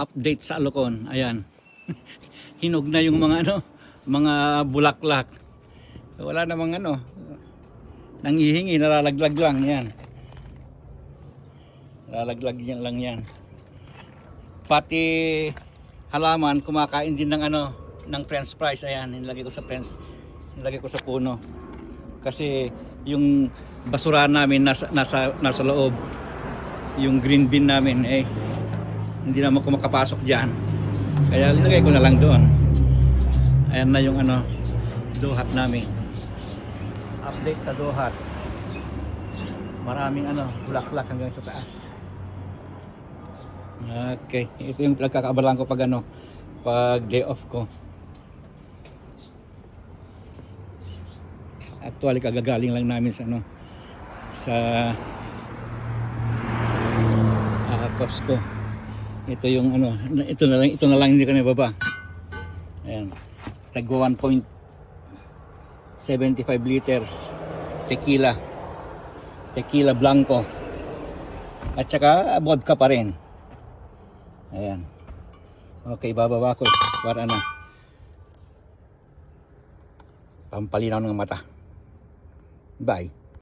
update sa Alocon. Ayan. Hinog na yung mga mga bulaklak. Wala namang nanghihingi, nalalaglag lang yan. Nalalaglag yan lang yan. Pati halaman kumakain din ng ng french fries. Ayan, nilagay ko sa puno. Kasi yung basura namin nasa loob. Yung green bin namin hindi naman ko makapasok diyan. Kaya linagay ko na lang doon. Ayan na yung duhat namin. Update sa duhat. Maraming bulaklak hanggang sa taas. Okay, ito yung pagkakaabalan ko pag day off ko. Actually kagagaling lang namin sa Costco. Ito yung ito na lang hindi kami baba. Ayan. Tagwa 1.75 liters tequila blanco at saka vodka pa rin. Ayan. Okay, bababa ko para pampalinaw ng mata. Bye.